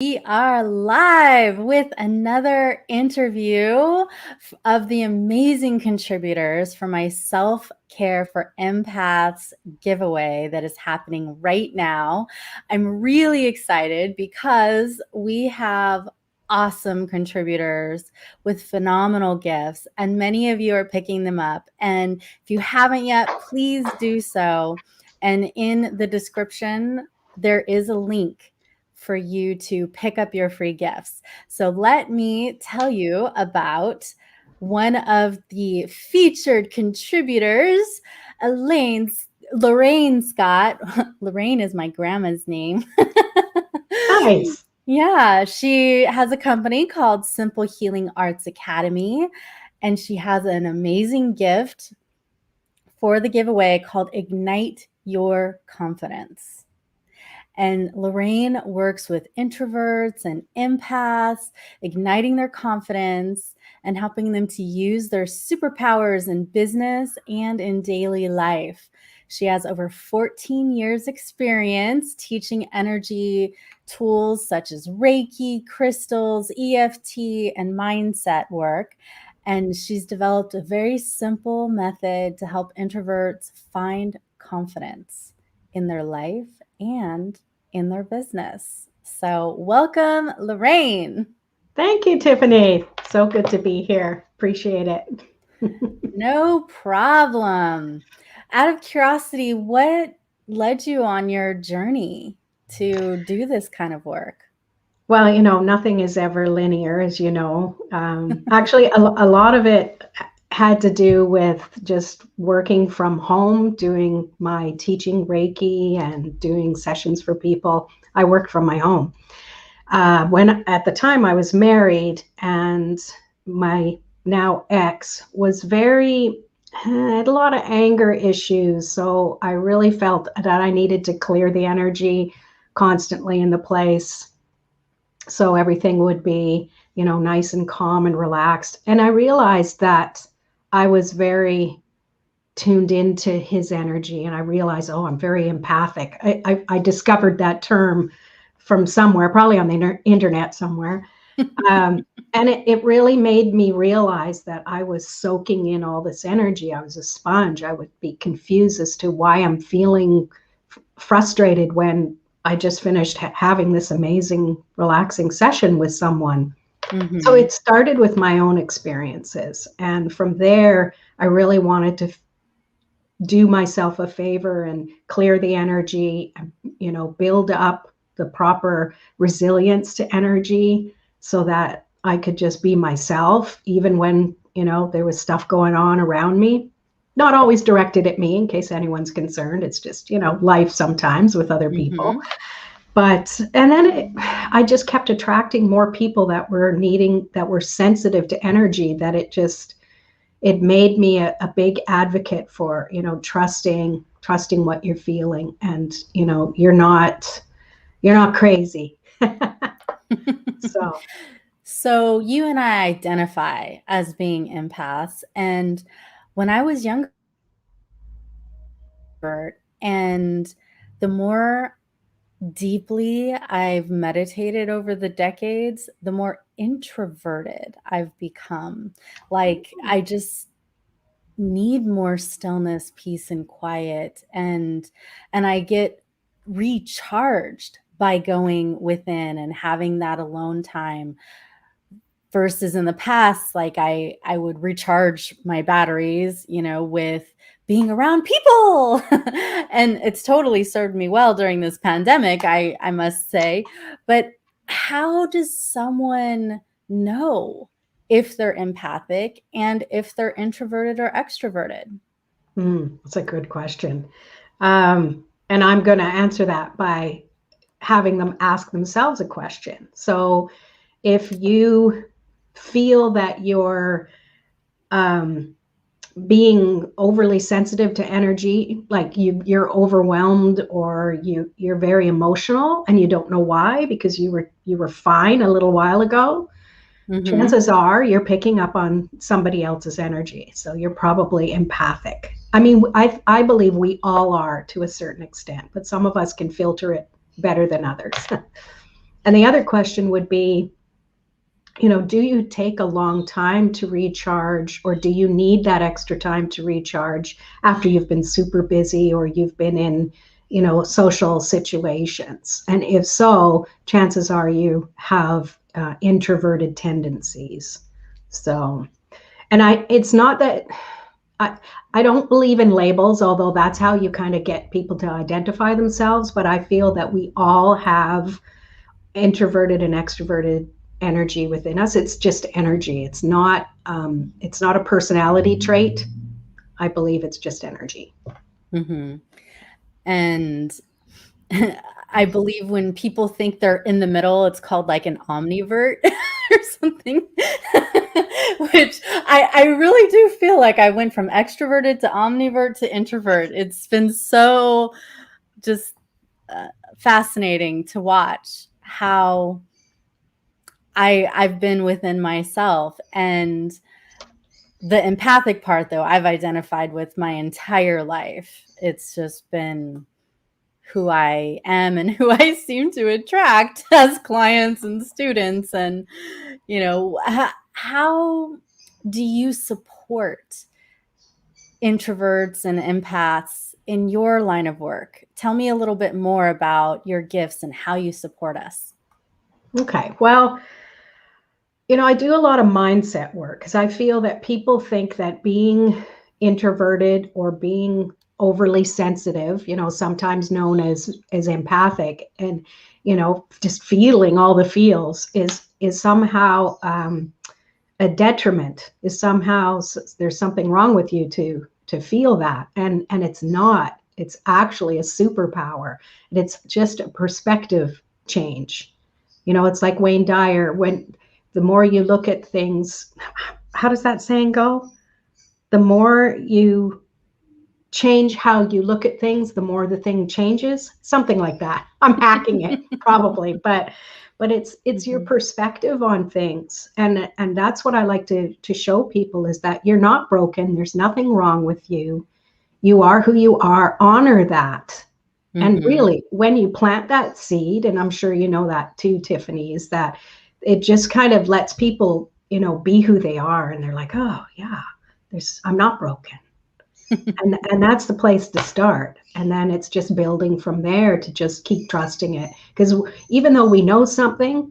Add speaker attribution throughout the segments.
Speaker 1: We are live with another interview of the amazing contributors for my self-care for empaths giveaway that is happening right now. I'm really excited because we have awesome contributors with phenomenal gifts, and many of you are picking them up. And if you haven't yet, please do so. And in the description, there is a link for you to pick up your free gifts. So let me tell you about one of the featured contributors, Lorraine Scott. Lorraine is my grandma's name.
Speaker 2: Nice.
Speaker 1: Yeah, she has a company called Simple Healing Arts Academy, and she has an amazing gift for the giveaway called Ignite Your Confidence. And Lorraine works with introverts and empaths, igniting their confidence and helping them to use their superpowers in business and in daily life. She has over 14 years experience teaching energy tools such as Reiki, crystals, EFT, and mindset work. And she's developed a very simple method to help introverts find confidence in their life and in their business. So, welcome, Lorraine.
Speaker 2: Thank you, Tiffany. So good to be here. Appreciate it.
Speaker 1: No problem. Out of curiosity, what led you on your journey to do this kind of work?
Speaker 2: Well, nothing is ever linear, as you know. Actually, a lot of it had to do with just working from home, doing my teaching Reiki and doing sessions for people. I worked from my home. When at the time I was married, and my now ex was had a lot of anger issues. So I really felt that I needed to clear the energy constantly in the place so everything would be, nice and calm and relaxed. And I realized that I was very tuned into his energy, and I realized, oh, I'm very empathic. I discovered that term from somewhere, probably on the internet somewhere. And it really made me realize that I was soaking in all this energy. I was a sponge. I would be confused as to why I'm feeling frustrated when I just finished having this amazing, relaxing session with someone. Mm-hmm. So it started with my own experiences. And from there, I really wanted to do myself a favor and clear the energy, build up the proper resilience to energy so that I could just be myself, even when, there was stuff going on around me. Not always directed at me, in case anyone's concerned. It's just, life sometimes with other people. Mm-hmm. And then I just kept attracting more people that were sensitive to energy, that it made me a big advocate for, trusting what you're feeling, and, you're not crazy.
Speaker 1: So you and I identify as being empaths. And when I was younger, and the more deeply I've meditated over the decades, the more introverted I've become. Like, I just need more stillness, peace, and quiet. And I get recharged by going within and having that alone time, versus in the past, like I would recharge my batteries, with being around people. And it's totally served me well during this pandemic, I must say. But how does someone know if they're empathic and if they're introverted or extroverted?
Speaker 2: That's a good question. And I'm going to answer that by having them ask themselves a question. So if you feel that you're being overly sensitive to energy, like you're overwhelmed, or you're very emotional and you don't know why, because you were fine a little while ago, mm-hmm. Chances are you're picking up on somebody else's energy. So you're probably empathic. I mean, I believe we all are to a certain extent, but some of us can filter it better than others. And the other question would be, do you take a long time to recharge, or do you need that extra time to recharge after you've been super busy or you've been in, social situations? And if so, chances are you have introverted tendencies. So, and it's not that I don't believe in labels, although that's how you kind of get people to identify themselves. But I feel that we all have introverted and extroverted energy within us. It's just energy. It's not a personality trait. I believe it's just energy.
Speaker 1: Mm-hmm. And I believe when people think they're in the middle, it's called like an omnivert or something, which I really do feel like I went from extroverted to omnivert to introvert. It's been so just fascinating to watch how I've been within myself. And the empathic part, though, I've identified with my entire life. It's just been who I am and who I seem to attract as clients and students. And, how do you support introverts and empaths in your line of work? Tell me a little bit more about your gifts and how you support us.
Speaker 2: Okay. Well, I do a lot of mindset work because I feel that people think that being introverted or being overly sensitive, sometimes known as empathic, and just feeling all the feels is somehow a detriment. Is somehow there's something wrong with you to feel that, and it's not. It's actually a superpower, and it's just a perspective change. It's like Wayne Dyer, when the more you look at things, how does that saying go? The more you change how you look at things, the more the thing changes. Something like that. I'm hacking it probably, but it's your perspective on things. And that's what I like to show people, is that you're not broken. There's nothing wrong with you. You are who you are. Honor that. And really, when you plant that seed, and I'm sure you know that too, Tiffany, is that it just kind of lets people, be who they are. And they're like, oh yeah, I'm not broken. and that's the place to start. And then it's just building from there to just keep trusting it. Because even though we know something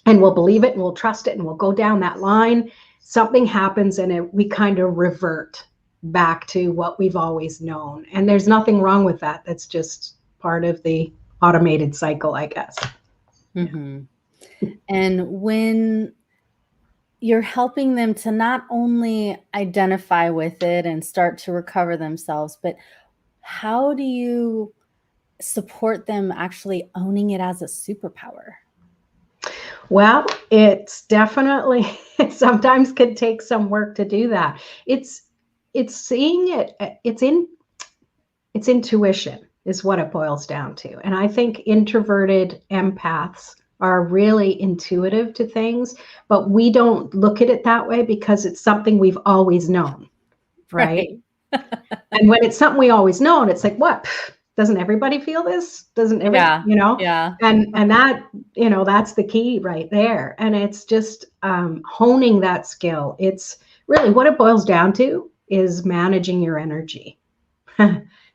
Speaker 2: and we'll believe it and we'll trust it and we'll go down that line, something happens and we kind of revert back to what we've always known. And there's nothing wrong with that. That's just part of the automated cycle, I guess.
Speaker 1: Mm-hmm. And when you're helping them to not only identify with it and start to recover themselves, but how do you support them actually owning it as a superpower?
Speaker 2: Well, it's definitely, it sometimes can take some work to do that. It's seeing it, it's intuition is what it boils down to. And I think introverted empaths are really intuitive to things, but we don't look at it that way because it's something we've always known, right? And when it's something we always known, it's like, what? Doesn't everybody feel this? Doesn't everybody,
Speaker 1: Yeah.
Speaker 2: And that, that's the key right there. And it's just honing that skill. It's really what it boils down to is managing your energy.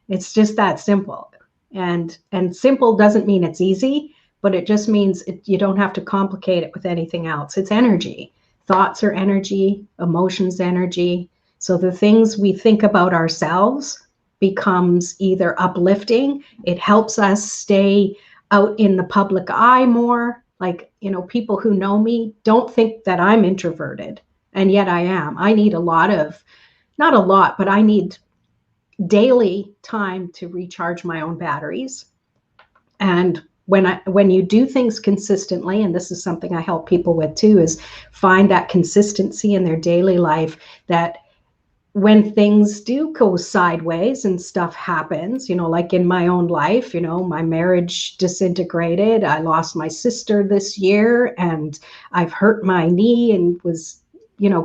Speaker 2: It's just that simple. And simple doesn't mean it's easy, but it just means you don't have to complicate it with anything else. It's energy. Thoughts are energy, emotions energy. So the things we think about ourselves becomes either uplifting. It helps us stay out in the public eye more. Like, people who know me don't think that I'm introverted, and yet I am. I need not a lot, but I need daily time to recharge my own batteries. And when you do things consistently, and this is something I help people with too, is find that consistency in their daily life, that when things do go sideways and stuff happens, like in my own life, my marriage disintegrated. I lost my sister this year, and I've hurt my knee and was,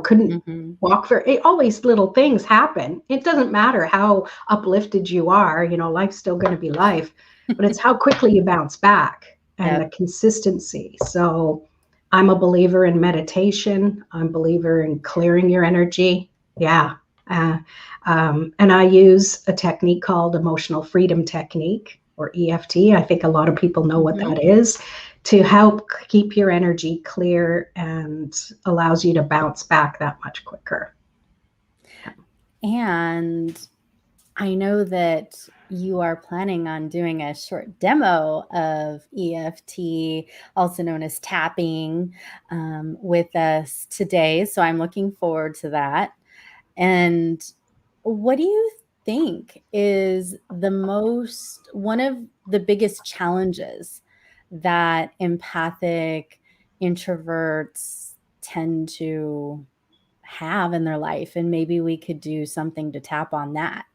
Speaker 2: couldn't walk all these little things happen. It doesn't matter how uplifted you are, life's still going to be life, but it's how quickly you bounce back. and
Speaker 1: Yep.
Speaker 2: the consistency. So I'm a believer in meditation. I'm a believer in clearing your energy. Yeah. Uh, and I use a technique called emotional freedom technique, or EFT. I think a lot of people know what
Speaker 1: Mhm.
Speaker 2: that is, to help keep your energy clear and allows you to bounce back that much quicker.
Speaker 1: And I know that you are planning on doing a short demo of EFT, also known as tapping, with us today. So I'm looking forward to that. And what do you think is one of the biggest challenges that empathic introverts tend to have in their life? And maybe we could do something to tap on that.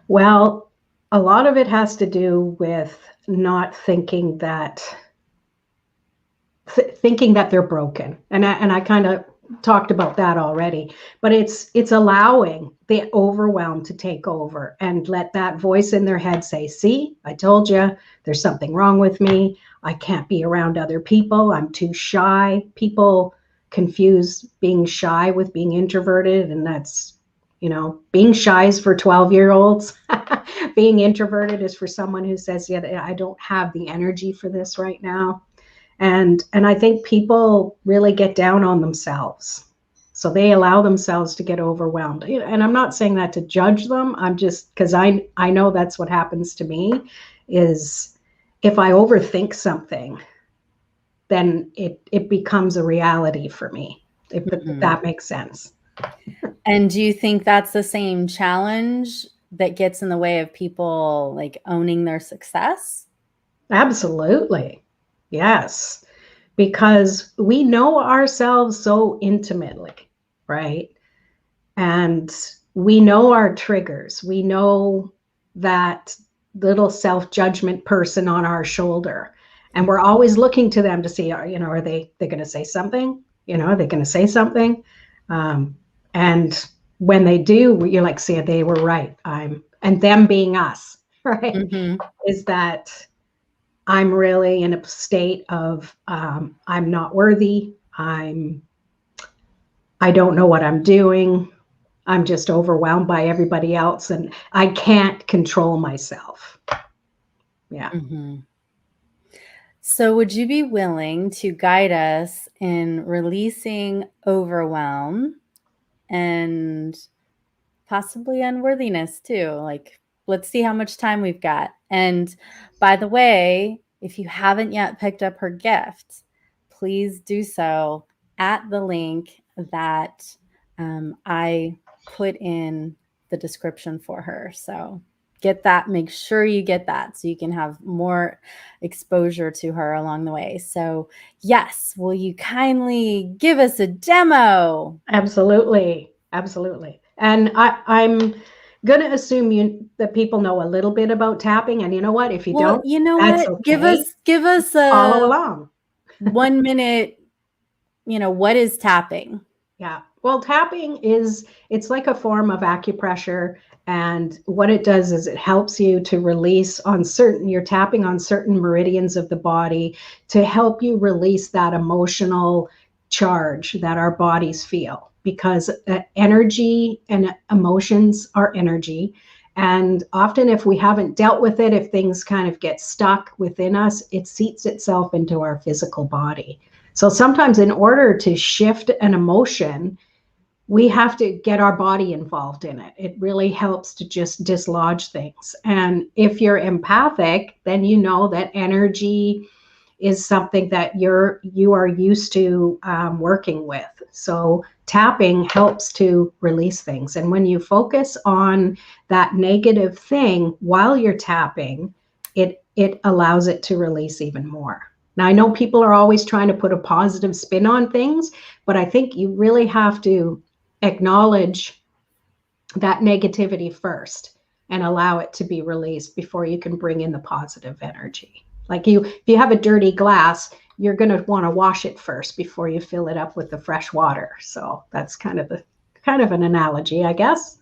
Speaker 2: Well, a lot of it has to do with not thinking that thinking that they're broken, and I kind of talked about that already. But it's allowing the overwhelm to take over and let that voice in their head say, "See, I told you, there's something wrong with me. I can't be around other people. I'm too shy." People confuse being shy with being introverted, and that's, being shy is for 12-year-olds. Being introverted is for someone who says, "Yeah, I don't have the energy for this right now." And I think people really get down on themselves, so they allow themselves to get overwhelmed. And I'm not saying that to judge them. I'm just, because I know that's what happens to me, is if I overthink something, then it becomes a reality for me, if
Speaker 1: Mhm.
Speaker 2: that makes sense.
Speaker 1: And do you think that's the same challenge that gets in the way of people like owning their success?
Speaker 2: Absolutely. Yes. Because we know ourselves so intimately, right? And we know our triggers. We know that little self-judgment person on our shoulder. And we're always looking to them to see, are they going to say something? Are they going to say something? And when they do, you're like, see, they were right. And them being us, right?
Speaker 1: Mhm.
Speaker 2: Is that I'm really in a state of, I'm not worthy. I don't know what I'm doing. I'm just overwhelmed by everybody else and I can't control myself. Yeah.
Speaker 1: Mhm. So would you be willing to guide us in releasing overwhelm and possibly unworthiness too? Like, let's see how much time we've got. And by the way, if you haven't yet picked up her gift, please do so at the link that I put in the description for her. So get that, make sure you get that so you can have more exposure to her along the way. So, yes, will you kindly give us a demo?
Speaker 2: Absolutely. Absolutely. And I'm going to assume that people know a little bit about tapping. And you know what? If you
Speaker 1: Well,
Speaker 2: don't,
Speaker 1: you know
Speaker 2: that's
Speaker 1: what?
Speaker 2: okay.
Speaker 1: Give us
Speaker 2: Follow
Speaker 1: a
Speaker 2: along.
Speaker 1: 1 minute, what is tapping?
Speaker 2: Yeah. Well, tapping it's like a form of acupressure. And what it does is it helps you to release you're tapping on certain meridians of the body to help you release that emotional charge that our bodies feel. Because energy and emotions are energy. And often, if we haven't dealt with it, if things kind of get stuck within us, it seats itself into our physical body. So sometimes, in order to shift an emotion, we have to get our body involved in it. It really helps to just dislodge things. And if you're empathic, then you know that energy is something that you are used to working with. So tapping helps to release things. And when you focus on that negative thing while you're tapping, it allows it to release even more. Now, I know people are always trying to put a positive spin on things, but I think you really have to acknowledge that negativity first and allow it to be released before you can bring in the positive energy. Like if you have a dirty glass, you're going to want to wash it first before you fill it up with the fresh water. So that's kind of an analogy, I guess.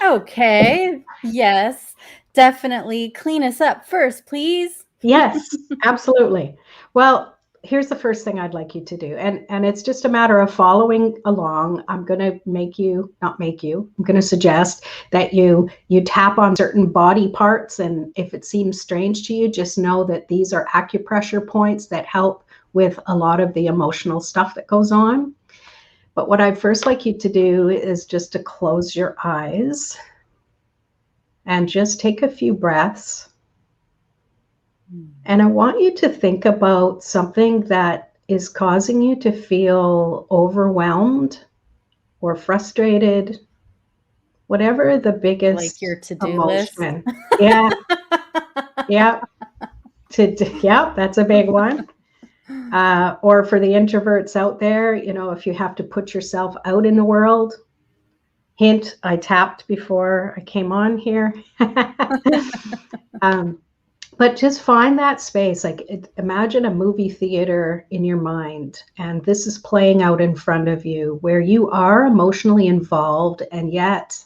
Speaker 1: Okay. Yes, definitely. Clean us up first, please.
Speaker 2: Yes, absolutely. Well, here's the first thing I'd like you to do. And it's just a matter of following along. I'm going to make you, not make you, I'm going to suggest that you tap on certain body parts, and if it seems strange to you, just know that these are acupressure points that help with a lot of the emotional stuff that goes on. But what I'd first like you to do is just to close your eyes and just take a few breaths. And I want you to think about something that is causing you to feel overwhelmed or frustrated, whatever the
Speaker 1: Like
Speaker 2: biggest
Speaker 1: your to-do list.
Speaker 2: emotion. Yeah, yeah, yeah, that's a big one. Or for the introverts out there, if you have to put yourself out in the world. Hint, I tapped before I came on here. um, But just find that space. Like, imagine a movie theater in your mind, and this is playing out in front of you where you are emotionally involved, and yet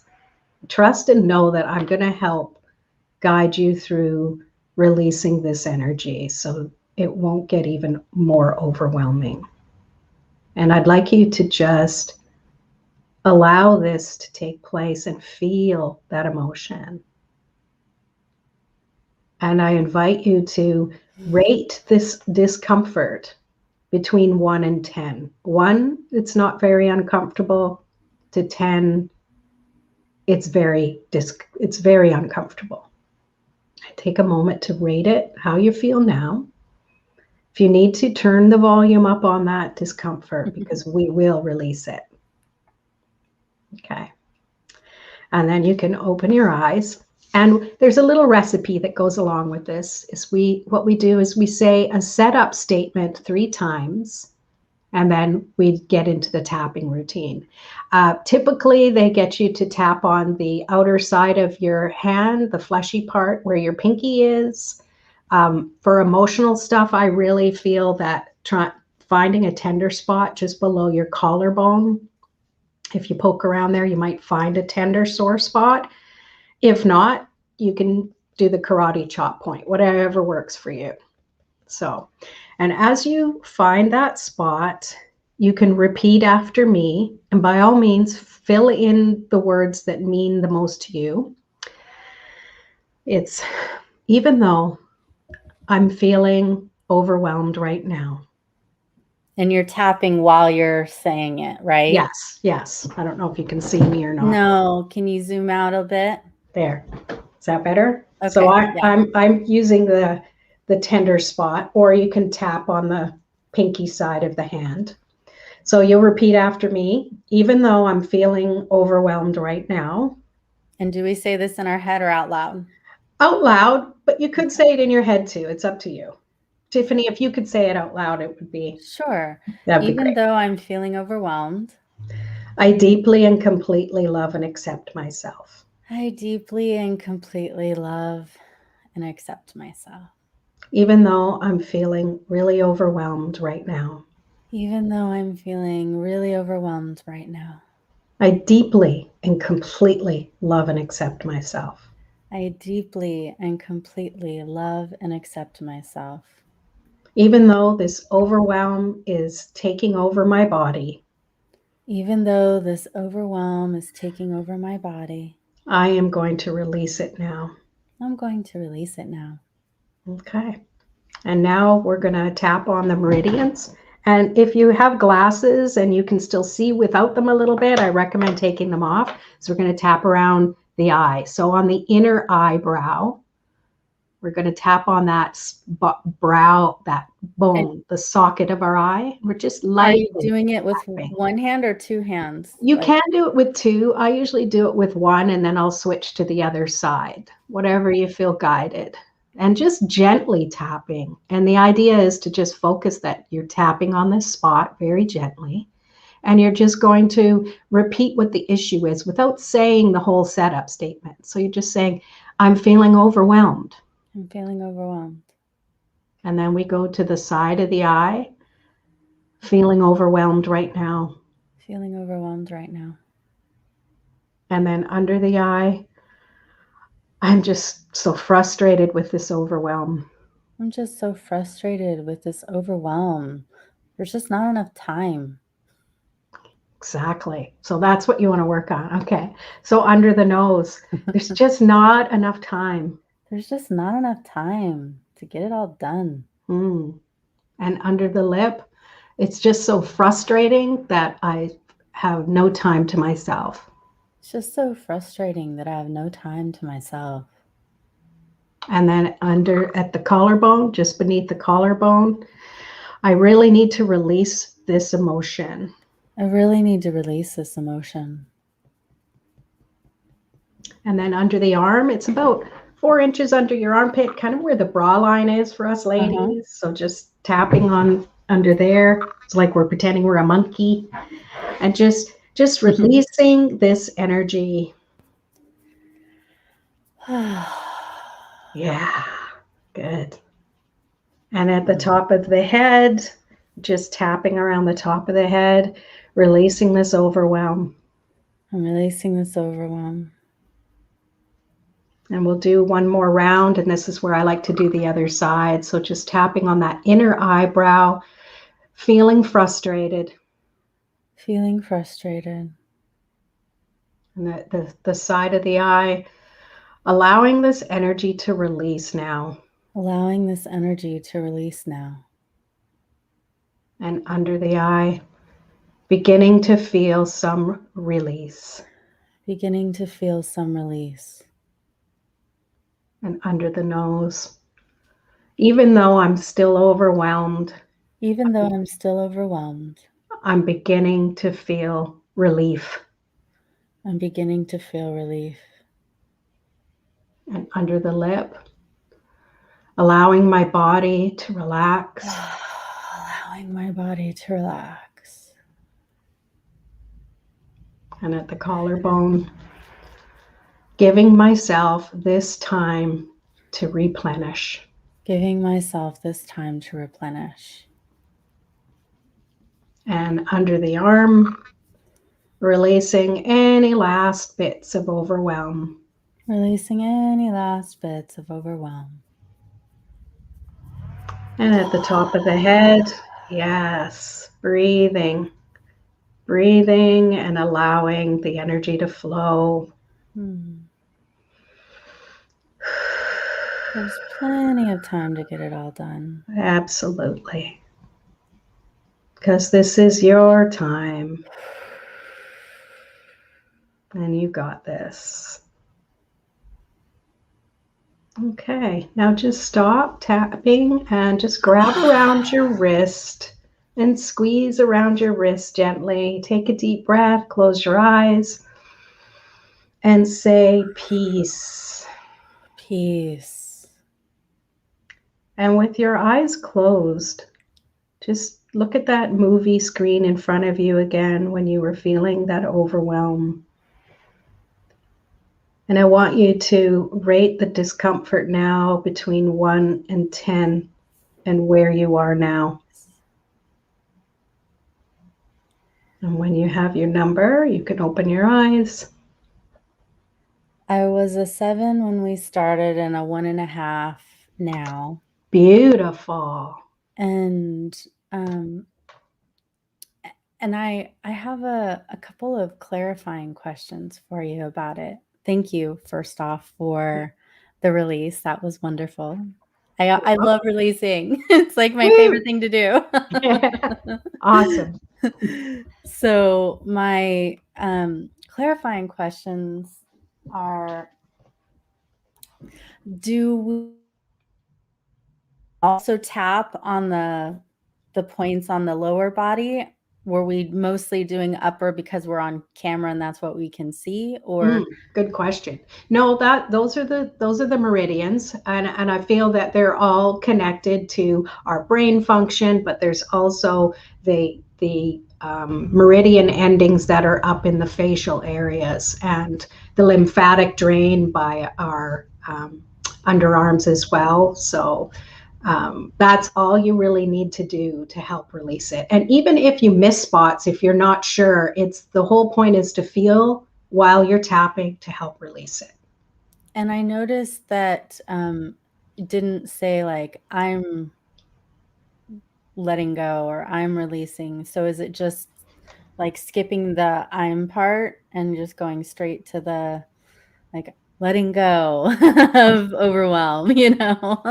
Speaker 2: trust and know that I'm going to help guide you through releasing this energy so it won't get even more overwhelming. And I'd like you to just allow this to take place and feel that emotion. And I invite you to rate this discomfort between 1 and 10. 1, it's not very uncomfortable. To 10, it's very uncomfortable. Take a moment to rate it, how you feel now. If you need to, turn the volume up on that discomfort because we will release it. Okay. And then you can open your eyes. And there's a little recipe that goes along with this. What we do is we say a setup statement 3 times, and then we get into the tapping routine. Typically, they get you to tap on the outer side of your hand, the fleshy part where your pinky is. For emotional stuff, I really feel that finding a tender spot just below your collarbone. If you poke around there, you might find a tender sore spot. If not, you can do the karate chop point, whatever works for you. So, and as you find that spot, you can repeat after me, and by all means, fill in the words that mean the most to you. It's, even though I'm feeling overwhelmed right now.
Speaker 1: And you're tapping while you're saying it, right?
Speaker 2: Yes, yes. I don't know if you can see me or not.
Speaker 1: No. Can you zoom out a bit?
Speaker 2: There. Is that better?
Speaker 1: Okay.
Speaker 2: So
Speaker 1: Yeah.
Speaker 2: I'm using the tender spot, or you can tap on the pinky side of the hand. So you'll repeat after me, even though I'm feeling overwhelmed right now.
Speaker 1: And do we say this in our head or out loud?
Speaker 2: Out loud, but you could say it in your head too. It's up to you. Tiffany, if you could say it out loud, it would be.
Speaker 1: Sure.
Speaker 2: That'd be
Speaker 1: Even
Speaker 2: great.
Speaker 1: though I'm feeling overwhelmed,
Speaker 2: I deeply and completely love and accept myself.
Speaker 1: I deeply and completely love and accept myself.
Speaker 2: Even though I'm feeling really overwhelmed right now.
Speaker 1: Even though I'm feeling really overwhelmed right now.
Speaker 2: I deeply and completely love and accept myself.
Speaker 1: I deeply and completely love and accept myself.
Speaker 2: Even though this overwhelm is taking over my body.
Speaker 1: Even though this overwhelm is taking over my body,
Speaker 2: I am going to release it now.
Speaker 1: I'm going to release it now.
Speaker 2: Okay. And now we're going to tap on the meridians. And if you have glasses and you can still see without them a little bit, I recommend taking them off. So we're going to tap around the eye. So on the inner eyebrow, we're going to tap on that brow, that bone, the socket of our eye. We're just lightly
Speaker 1: Are you doing it with
Speaker 2: tapping.
Speaker 1: one hand or 2 hands?
Speaker 2: You can do it with 2. I usually do it with 1, and then I'll switch to the other side, whatever you feel guided. And just gently tapping. And the idea is to just focus that you're tapping on this spot very gently. And you're just going to repeat what the issue is without saying the whole setup statement. So you're just saying, I'm feeling overwhelmed.
Speaker 1: I'm feeling overwhelmed.
Speaker 2: And then we go to the side of the eye, feeling overwhelmed right now.
Speaker 1: Feeling overwhelmed right now.
Speaker 2: And then under the eye, I'm just so frustrated with this overwhelm.
Speaker 1: I'm just so frustrated with this overwhelm. There's just not enough time.
Speaker 2: Exactly. So that's what you want to work on. Okay. So under the nose, there's just not enough time.
Speaker 1: There's just not enough time to get it all done.
Speaker 2: Mm. And under the lip, it's just so frustrating that I have no time to myself.
Speaker 1: It's just so frustrating that I have no time to myself.
Speaker 2: And then under at the collarbone, just beneath the collarbone, I really need to release this emotion.
Speaker 1: I really need to release this emotion.
Speaker 2: And then under the arm, it's about 4 inches under your armpit, kind of where the bra line is for us ladies. So just tapping on under there. It's like we're pretending we're a monkey. And just releasing this energy. Yeah, good. And at the top of the head, just tapping around the top of the head, releasing this overwhelm.
Speaker 1: I'm releasing this overwhelm.
Speaker 2: And we'll do one more round, and this is where I like to do the other side. So just tapping on that inner eyebrow, feeling frustrated.
Speaker 1: Feeling frustrated.
Speaker 2: And the side of the eye, allowing this energy to release now.
Speaker 1: Allowing this energy to release now.
Speaker 2: And under the eye, beginning to feel some release.
Speaker 1: Beginning to feel some release.
Speaker 2: And under the nose, even though I'm still overwhelmed,
Speaker 1: Even though I'm still overwhelmed,
Speaker 2: I'm beginning to feel relief.
Speaker 1: I'm beginning to feel relief.
Speaker 2: And under the lip, allowing my body to relax.
Speaker 1: Allowing my body to relax.
Speaker 2: And at the collarbone, giving myself this time to replenish.
Speaker 1: Giving myself this time to replenish.
Speaker 2: And under the arm, releasing any last bits of overwhelm.
Speaker 1: Releasing any last bits of overwhelm.
Speaker 2: And at the top of the head, yes, breathing and allowing the energy to flow.
Speaker 1: There's plenty of time to get it all done.
Speaker 2: Absolutely. Because this is your time. And you got this. Okay, now just stop tapping and just grab around your wrist and squeeze around your wrist gently. Take a deep breath, close your eyes, and say peace.
Speaker 1: Peace.
Speaker 2: And with your eyes closed, just look at that movie screen in front of you again when you were feeling that overwhelm. And I want you to rate the discomfort now between 1 and 10 and where you are now. And when you have your number, you can open your eyes.
Speaker 1: I was a 7 when we started and a 1.5 now.
Speaker 2: Beautiful.
Speaker 1: And I have a couple of clarifying questions for you about it. Thank you, first off, for the release. That was wonderful. I love releasing. It's like my favorite thing to do.
Speaker 2: Awesome.
Speaker 1: So my clarifying questions are, do we also tap on the points on the lower body? Were we mostly doing upper because we're on camera and that's what we can see? Or
Speaker 2: good question. No, those are the meridians, and I feel that they're all connected to our brain function, but there's also the meridian endings that are up in the facial areas and the lymphatic drain by our underarms as well. So that's all you really need to do to help release it. And even if you miss spots, if you're not sure, it's the whole point is to feel while you're tapping to help release it.
Speaker 1: And I noticed that didn't say like, I'm letting go or I'm releasing. So is it just like skipping the I'm part and just going straight to the like letting go of overwhelm, you know?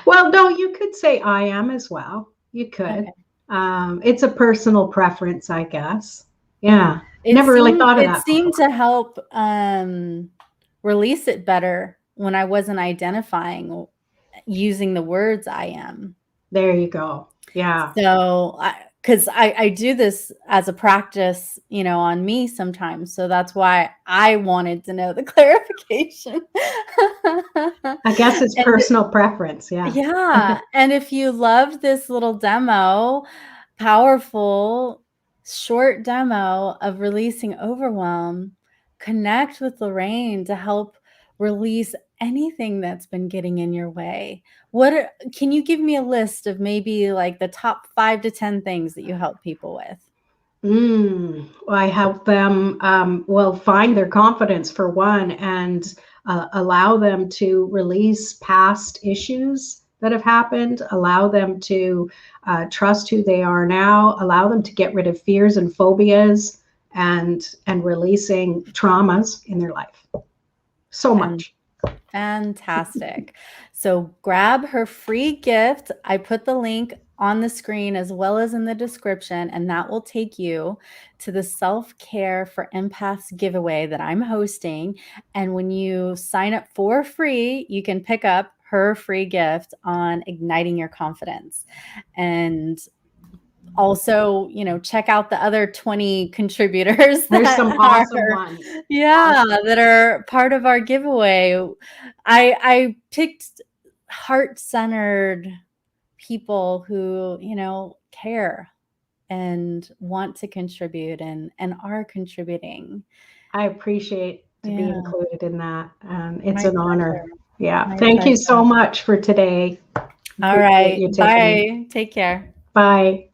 Speaker 2: Well, no, you could say I am as well. You could.
Speaker 1: Okay.
Speaker 2: It's a personal preference, I guess. Yeah. Never really thought of
Speaker 1: It
Speaker 2: that
Speaker 1: seemed
Speaker 2: before.
Speaker 1: to help release it better when I wasn't identifying using the words I am.
Speaker 2: There you go. Yeah.
Speaker 1: So, because I do this as a practice, you know, on me sometimes. So that's why I wanted to know the clarification.
Speaker 2: I guess it's
Speaker 1: And
Speaker 2: personal preference. Yeah.
Speaker 1: yeah, and if you loved this little demo, powerful, short demo of releasing overwhelm, connect with Lorraine to help release anything that's been getting in your way. Can you give me a list of maybe like the top 5 to 10 things that you help people with?
Speaker 2: Well, I help them, well, find their confidence for one, and allow them to release past issues that have happened, allow them to trust who they are now, allow them to get rid of fears and phobias, and releasing traumas in their life. So much.
Speaker 1: Fantastic. So grab her free gift. I put the link on the screen as well as in the description, and that will take you to the self-care for empaths giveaway that I'm hosting. And when you sign up for free, you can pick up her free gift on igniting your confidence. And also, you know, check out the other 20 contributors
Speaker 2: There's
Speaker 1: that
Speaker 2: some
Speaker 1: are,
Speaker 2: awesome ones.
Speaker 1: yeah,
Speaker 2: Awesome.
Speaker 1: that are part of our giveaway. I picked heart-centered people who, you know, care and want to contribute and are contributing.
Speaker 2: I appreciate to be
Speaker 1: Yeah,
Speaker 2: included in that. It's
Speaker 1: my
Speaker 2: an
Speaker 1: pleasure.
Speaker 2: honor. Yeah.
Speaker 1: My
Speaker 2: Thank you so
Speaker 1: pleasure.
Speaker 2: much for today.
Speaker 1: All
Speaker 2: Appreciate
Speaker 1: right.
Speaker 2: you taking me.
Speaker 1: Bye. Take care.
Speaker 2: Bye.